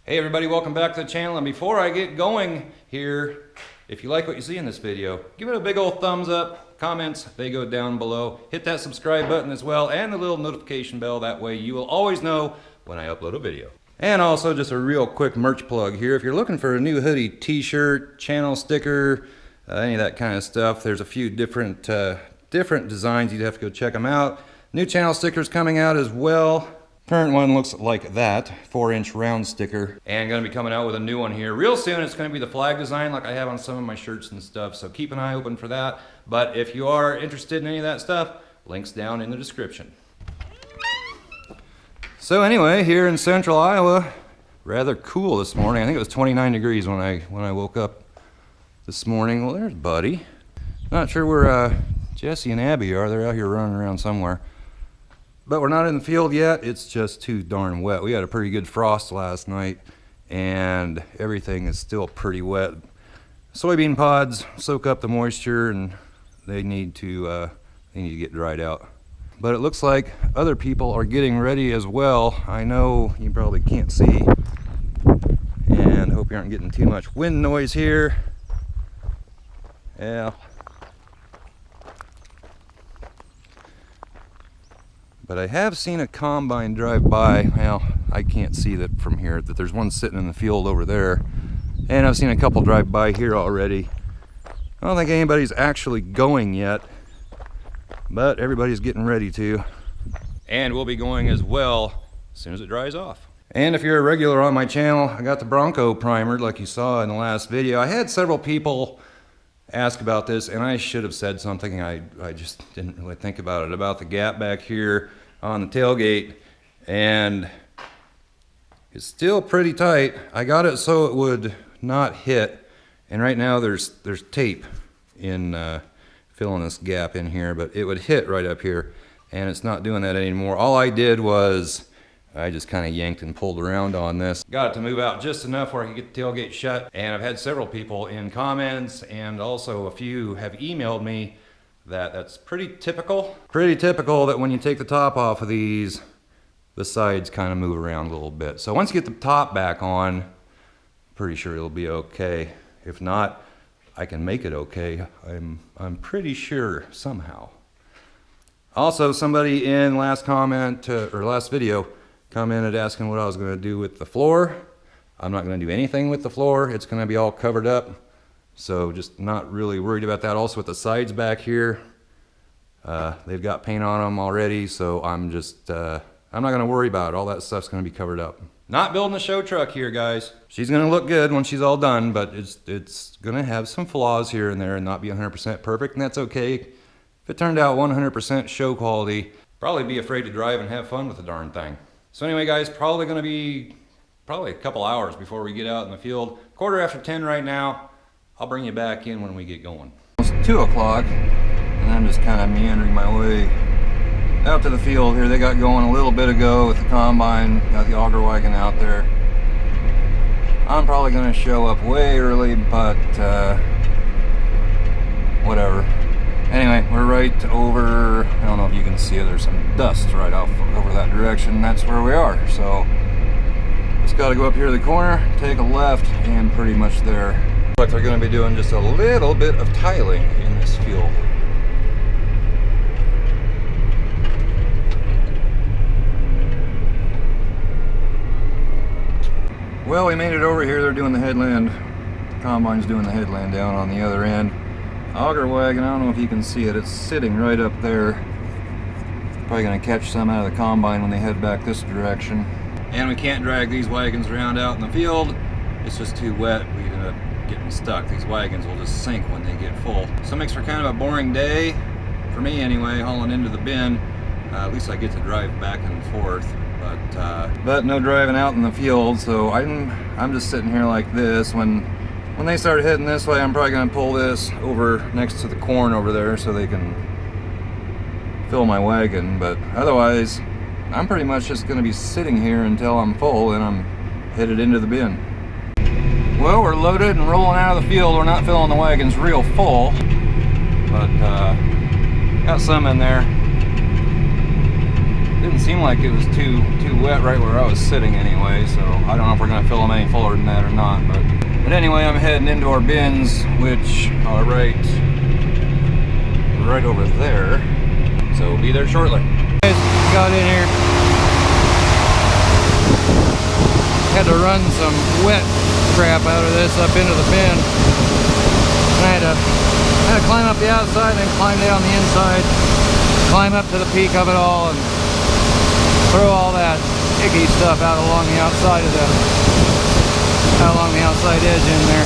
Hey everybody, welcome back to the channel. And before I get going here, if you like what you see in this video, give it a big old thumbs up. Comments, they go down below. Hit that subscribe button as well and the little notification bell. That way you will always know when I upload a video. And also just a real quick merch plug here. If you're looking for a new hoodie, t-shirt, channel sticker, any of that kind of stuff, there's a few different designs. You'd have to go check them out. New channel stickers coming out as well. Current one looks like that, 4-inch round sticker. And gonna be coming out with a new one here real soon. It's gonna be the flag design like I have on some of my shirts and stuff. So keep an eye open for that. But if you are interested in any of that stuff, links down in the description. So anyway, here in central Iowa, rather cool this morning. I think it was 29 degrees when I woke up this morning. Well, there's Buddy. Not sure where Jesse and Abby are. They're out here running around somewhere. But we're not in the field yet. It's just too darn wet. We had a pretty good frost last night and everything is still pretty wet. Soybean pods soak up the moisture and they need to get dried out. But it looks like other people are getting ready as well. I know you probably can't see, and hope you aren't getting too much wind noise here. Yeah. But I have seen a combine drive by. Well, I can't see that from here, that there's one sitting in the field over there. And I've seen a couple drive by here already. I don't think anybody's actually going yet, but everybody's getting ready to. And we'll be going as well as soon as it dries off. And if you're a regular on my channel, I got the Bronco primered like you saw in the last video. I had several people ask about this, and I should have said something. I just didn't really think about it, about the gap back here on the tailgate, and it's still pretty tight. I got it so it would not hit, and right now there's tape in filling this gap in here, but it would hit right up here, and it's not doing that anymore. All I did was I just kind of yanked and pulled around on this. Got it to move out just enough where I could get the tailgate shut. And I've had several people in comments, and also a few have emailed me that that's pretty typical. Pretty typical that when you take the top off of these, the sides kind of move around a little bit. So once you get the top back on, pretty sure it'll be okay. If not, I can make it okay. I'm pretty sure somehow. Also, somebody in last comment, or last video, commented asking what I was going to do with the floor. I'm not going to do anything with the floor. It's going to be all covered up. So just not really worried about that. Also with the sides back here, they've got paint on them already. So I'm not going to worry about it. All that stuff's going to be covered up. Not building a show truck here, guys. She's going to look good when she's all done, but it's going to have some flaws here and there and not be 100% perfect. And that's okay. If it turned out 100% show quality, probably be afraid to drive and have fun with the darn thing. So anyway, guys, probably going to be a couple hours before we get out in the field. 10:15 right now. I'll bring you back in when we get going. It's 2 o'clock, and I'm just kind of meandering my way out to the field here. They got going a little bit ago with the combine. Got the auger wagon out there. I'm probably going to show up way early, but whatever. Anyway, we're right over, I don't know if you can see it, there's some dust right off over that direction. That's where we are. So just got to go up here to the corner, take a left, and pretty much there. Looks like they're going to be doing just a little bit of tiling in this field. Well, we made it over here. They're doing the headland. The combine's doing the headland down on the other end. Auger wagon, I don't know if you can see it, it's sitting right up there. Probably going to catch some out of the combine when they head back this direction. And we can't drag these wagons around out in the field. It's just too wet. We end up getting stuck. These wagons will just sink when they get full. So it makes for kind of a boring day, for me anyway, hauling into the bin. At least I get to drive back and forth. But no driving out in the field, so I'm just sitting here like this. When they start heading this way, I'm probably going to pull this over next to the corn over there so they can fill my wagon. But otherwise, I'm pretty much just going to be sitting here until I'm full and I'm headed into the bin. Well, we're loaded and rolling out of the field. We're not filling the wagons real full, but got some in there. Didn't seem like it was too wet right where I was sitting anyway, so I don't know if we're gonna fill them any fuller than that or not. But anyway, I'm heading into our bins, which are right over there. So we'll be there shortly. Guys, got in here. Had to run some wet crap out of this up into the bin. And I had to climb up the outside and then climb down the inside, climb up to the peak of it all, and throw all that icky stuff out along the outside along the outside edge in there.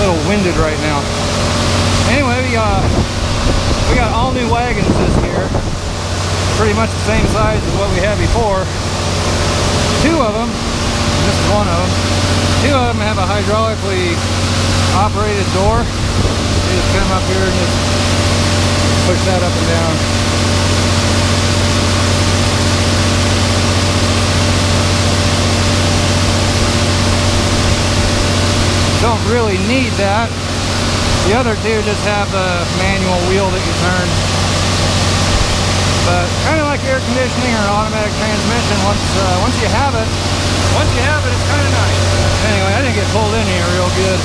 Little winded right now. Anyway, we got all new wagons this year, pretty much the same size as what we had before. Two of them, this is one of them. Two of them have a hydraulically operated door. You just come up here and just push that up and down. Don't really need that. The other two just have the manual wheel that you turn. But kind of like air conditioning or an automatic transmission, once you have it, it's kind of nice. Anyway, I didn't get pulled in here real good.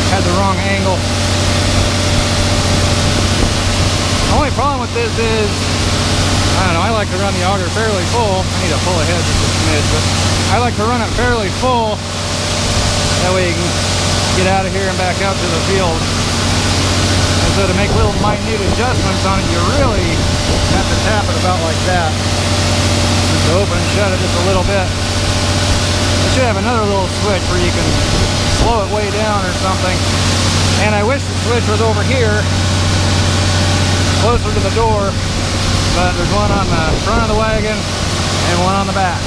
Had the wrong angle. The only problem with this is, I don't know, I like to run the auger fairly full. I need to pull ahead just a smidge, but I like to run it fairly full. That way you can get out of here and back out to the field. And so to make little minute adjustments on it, you really have to tap it about like that. Just to open and shut it just a little bit. It should have another little switch where you can slow it way down or something. And I wish the switch was over here, closer to the door, but there's one on the front of the wagon and one on the back.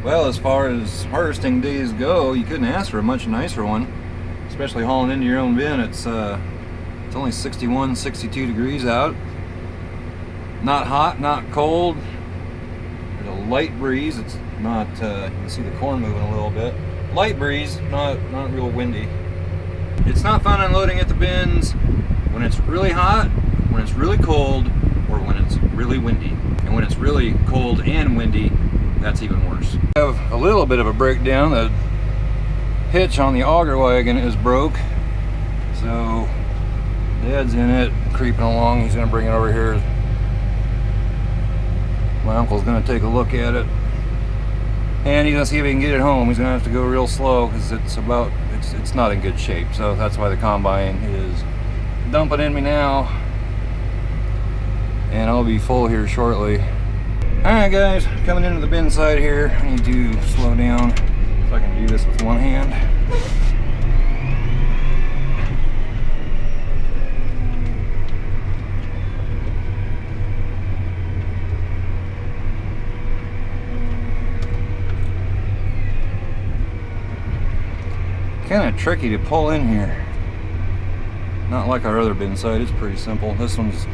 Well, as far as harvesting days go, you couldn't ask for a much nicer one, especially hauling into your own bin. It's only 61, 62 degrees out. Not hot, not cold. There's a light breeze. It's not, you can see the corn moving a little bit. Light breeze, not real windy. It's not fun unloading at the bins when it's really hot, when it's really cold, or when it's really windy. And when it's really cold and windy, that's even worse. I have a little bit of a breakdown. The hitch on the auger wagon is broke, so Dad's in it, creeping along. He's gonna bring it over here. My uncle's gonna take a look at it, and he's gonna see if he can get it home. He's gonna have to go real slow because it's not in good shape. So that's why the combine is dumping in me now, and I'll be full here shortly. Alright guys, coming into the bin side here. I need to slow down so I can do this with one hand. Kind of tricky to pull in here. Not like our other bin side, it's pretty simple. This one's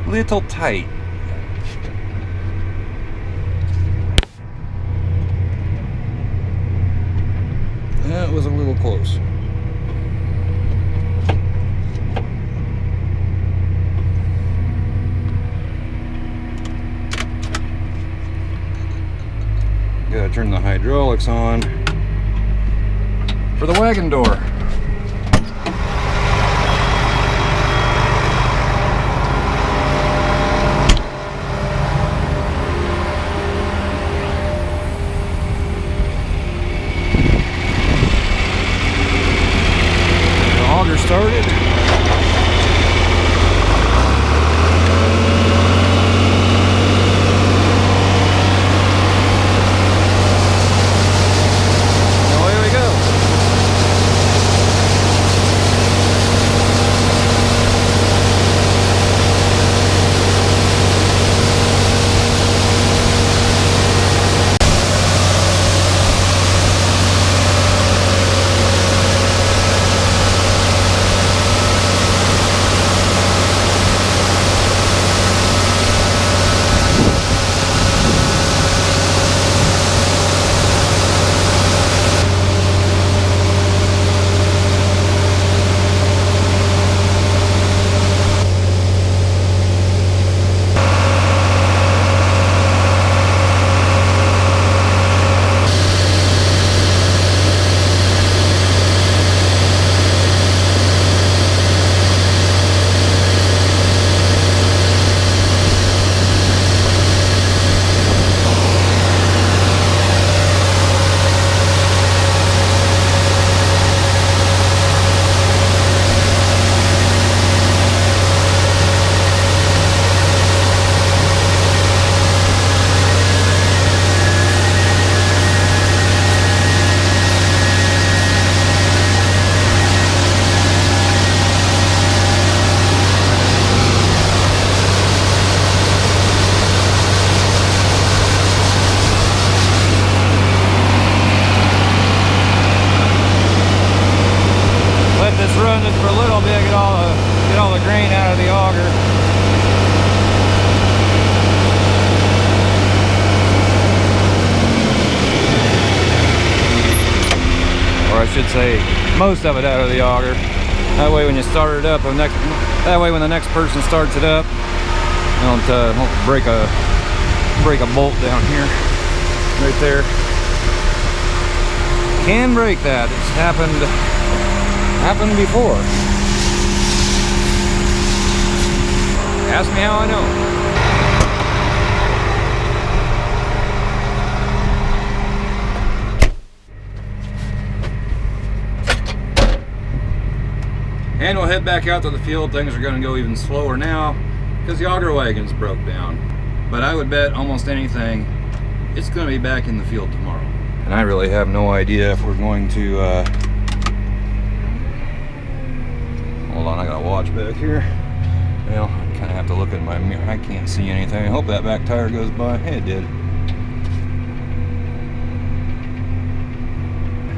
a little tight. That was a little close. Gotta turn the hydraulics on for the wagon door. grain out of the auger. Or I should say, most of it out of the auger. That way, when you start it up, when the next person starts it up, you don't break a bolt down here, right there. Can break that. It's happened before. Ask me how I know. And we'll head back out to the field. Things are going to go even slower now because the auger wagon's broke down. But I would bet almost anything it's going to be back in the field tomorrow. And I really have no idea if we're going to... Hold on, I got to watch back here. Well, I kind of have to look at my mirror. I can't see anything. I hope that back tire goes by. Hey, it did.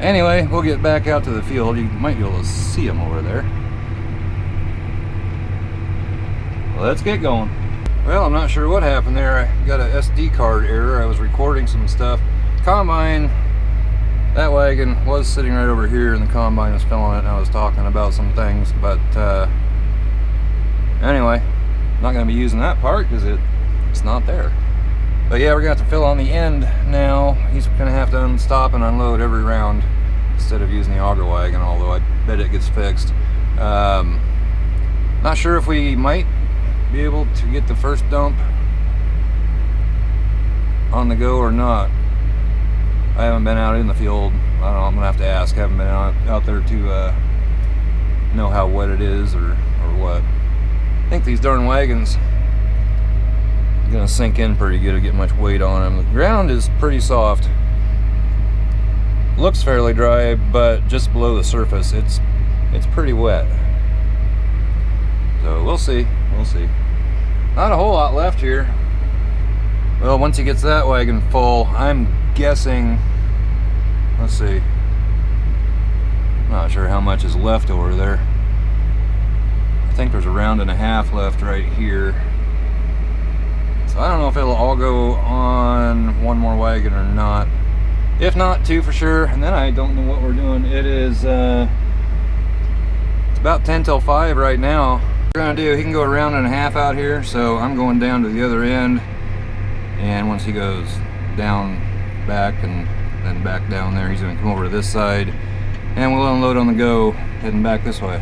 Anyway, we'll get back out to the field. You might be able to see them over there. Let's get going. Well, I'm not sure what happened there. I got a SD card error. I was recording some stuff. Combine, that wagon was sitting right over here and the combine was filling it and I was talking about some things, but anyway, I'm not going to be using that part because it's not there. But yeah, we're going to have to fill on the end now. He's going to have to unstop and unload every round instead of using the auger wagon, although I bet it gets fixed. Not sure if we might be able to get the first dump on the go or not. I haven't been out in the field. I don't know, I'm gonna have to ask. I haven't been out there to know how wet it is or what. I think these darn wagons are gonna sink in pretty good to get much weight on them. The ground is pretty soft. Looks fairly dry, but just below the surface it's pretty wet. So we'll see. We'll see. Not a whole lot left here. Well, once he gets that wagon full, I'm guessing, let's see, not sure how much is left over there. I think there's a round and a half left right here. So I don't know if it'll all go on one more wagon or not. If not, two for sure. And then I don't know what we're doing. It is, it's about 10 till 5 right now. We're gonna do, he can go a round and a half out here, so I'm going down to the other end, and once he goes down back and then back down there, he's gonna come over to this side and we'll unload on the go heading back this way.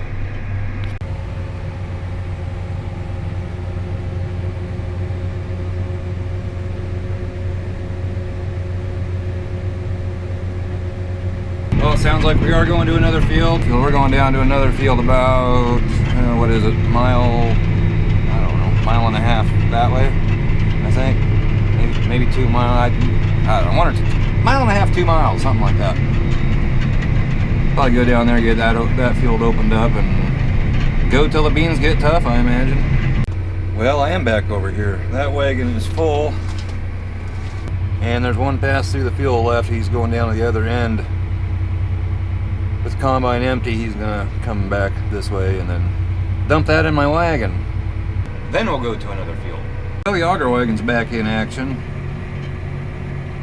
Well, it sounds like we are going to another field. We're going down to another field about, what is it, mile, I don't know, mile and a half that way, I think. Maybe 2 miles, I don't know, 1 or 2, mile and a half, 2 miles, something like that. Probably go down there, get that field opened up and go till the beans get tough, I imagine. Well, I am back over here. That wagon is full and there's one pass through the field left. He's going down to the other end. With the combine empty, he's gonna come back this way and then dump that in my wagon. Then we'll go to another field. Well, the auger wagon's back in action.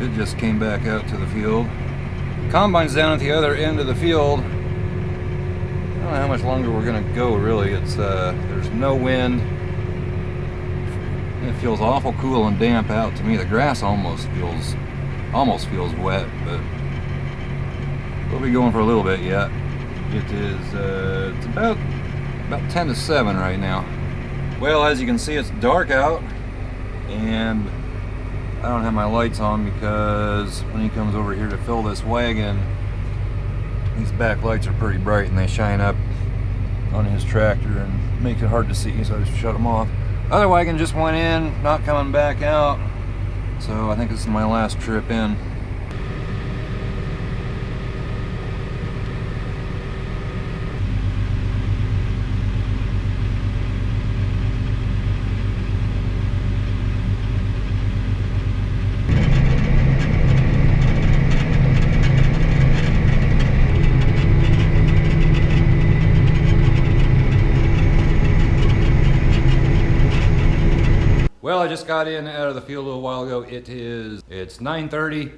It just came back out to the field. Combine's down at the other end of the field. I don't know how much longer we're gonna go, really. It's there's no wind. It feels awful cool and damp out to me. The grass almost feels wet, but we'll be going for a little bit yet. It is it's about 10 to 7 right now. Well, as you can see, it's dark out and I don't have my lights on because when he comes over here to fill this wagon, these back lights are pretty bright and they shine up on his tractor and make it hard to see, so I just shut them off. Other wagon just went in, not coming back out, so I think this is my last trip in. Well, I just got in out of the field a little while ago. It's 9:30,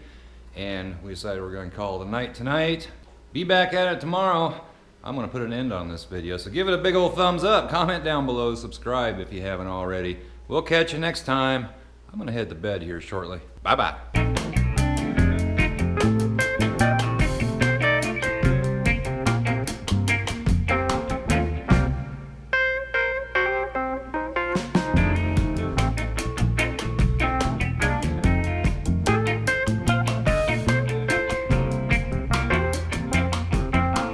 and we decided we're going to call it a night tonight. Be back at it tomorrow. I'm going to put an end on this video, so give it a big old thumbs up, comment down below, subscribe if you haven't already. We'll catch you next time. I'm going to head to bed here shortly. Bye-bye.